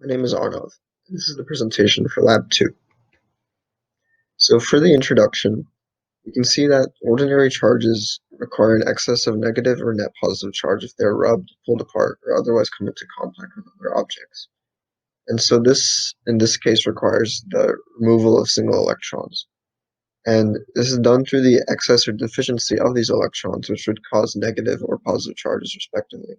My name is Arnav. This is the presentation for Lab 2. So for the introduction, you can see that ordinary charges require an excess of negative or net positive charge if they are rubbed, pulled apart, or otherwise come into contact with other objects. And so this, in this case, requires the removal of single electrons. And this is done through the excess or deficiency of these electrons, which would cause negative or positive charges respectively.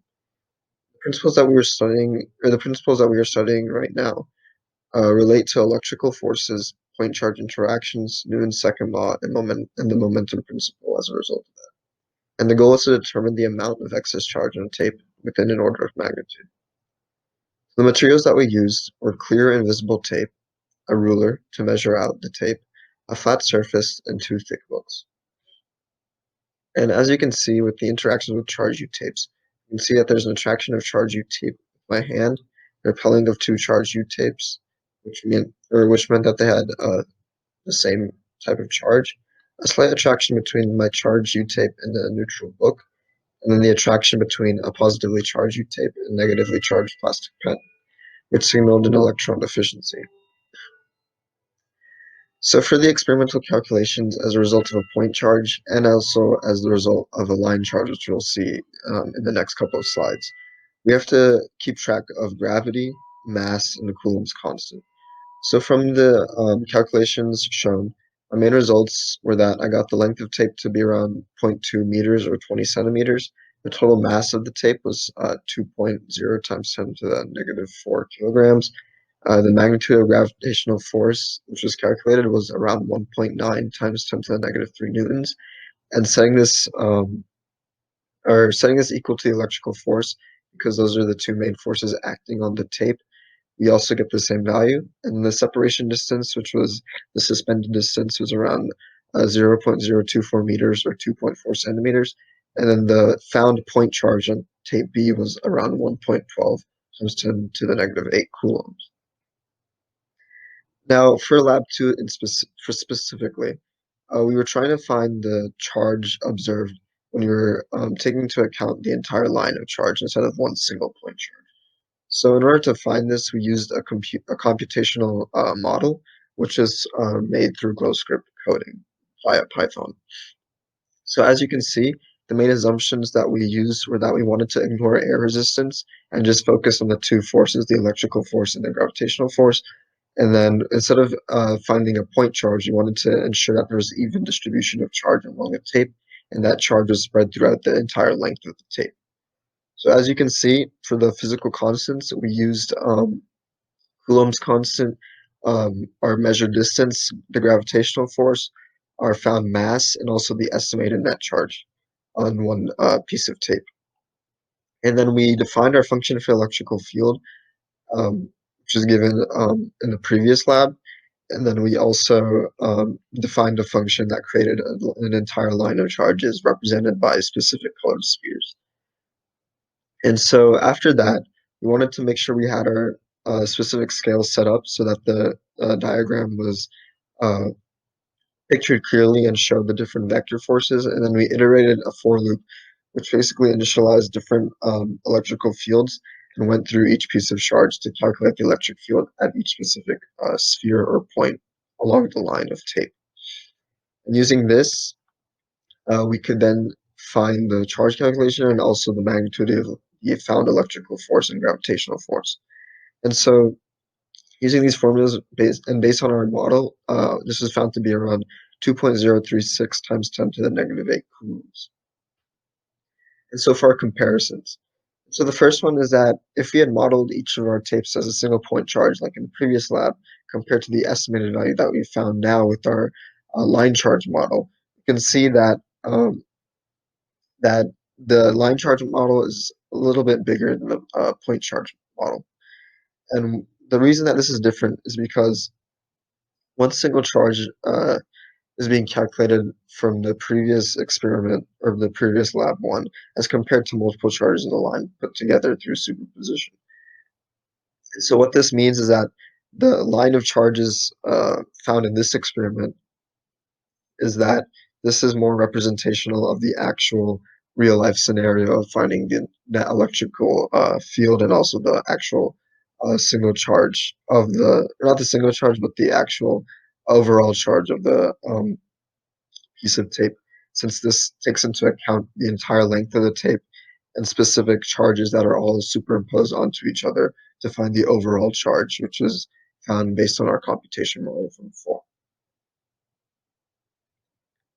The principles that we were studying, or the principles that we are studying right now, relate to electrical forces, point charge interactions, Newton's second law, and the momentum principle as a result of that. And the goal is to determine the amount of excess charge on a tape within an order of magnitude. The materials that we used were clear invisible tape, a ruler to measure out the tape, a flat surface, and two thick books. And as you can see with the interactions with charge U tapes, you can see that there's an attraction of charge U tape with my hand, repelling of two charge U tapes, which meant that they had the same type of charge, a slight attraction between my charged U-tape and the neutral book, and then the attraction between a positively charged U-tape and negatively charged plastic pen, which signaled an electron deficiency. So for the experimental calculations as a result of a point charge and also as the result of a line charge, which we'll see in the next couple of slides, we have to keep track of gravity, mass, and the Coulomb's constant. So from the calculations shown, my main results were that I got the length of tape to be around 0.2 meters or 20 centimeters. The total mass of the tape was 2.0 times 10 to the negative 4 kilograms. The magnitude of gravitational force, which was calculated, was around 1.9 times 10 to the negative 3 newtons. And setting this equal to the electrical force, because those are the two main forces acting on the tape, we also get the same value. And the separation distance, which was the suspended distance, was around 0.024 meters or 2.4 centimeters. And then the found point charge on tape B was around 1.12 times 10 to the negative 8 coulombs. Now, for Lab 2 specifically, we were trying to find the charge observed when we were taking into account the entire line of charge instead of one single point charge. So in order to find this, we used a computational model, which is made through GlowScript coding via Python. So as you can see, the main assumptions that we used were that we wanted to ignore air resistance and just focus on the two forces, the electrical force and the gravitational force. And then instead of finding a point charge, you wanted to ensure that there was even distribution of charge along the tape, and that charge was spread throughout the entire length of the tape. So as you can see, for the physical constants, we used Coulomb's constant, our measured distance, the gravitational force, our found mass, and also the estimated net charge on one piece of tape. And then we defined our function for electrical field, which is given in the previous lab. And then we also defined a function that created an entire line of charges represented by specific colored spheres. And so after that, we wanted to make sure we had our specific scales set up so that the diagram was uh, pictured clearly and showed the different vector forces. And then we iterated a for loop, which basically initialized different electrical fields and went through each piece of charge to calculate the electric field at each specific sphere or point along the line of tape. And using this, we could then find the charge calculation and also the magnitude of the found electrical force and gravitational force. And so using these formulas based on our model, this is found to be around 2.036 times 10 to the negative 8 coulombs. And so for our comparisons. So the first one is that if we had modeled each of our tapes as a single point charge like in the previous lab, compared to the estimated value that we found now with our line charge model, you can see that that the line charge model is a little bit bigger than the point charge model. And the reason that this is different is because one single charge is being calculated from the previous experiment or the previous lab one as compared to multiple charges in a line put together through superposition. So what this means is that the line of charges found in this experiment is that this is more representational of the actual real life scenario of finding the net electrical field and also the actual single charge of the, not the single charge, but the actual overall charge of the piece of tape, since this takes into account the entire length of the tape and specific charges that are all superimposed onto each other to find the overall charge, which is found based on our computation model from before.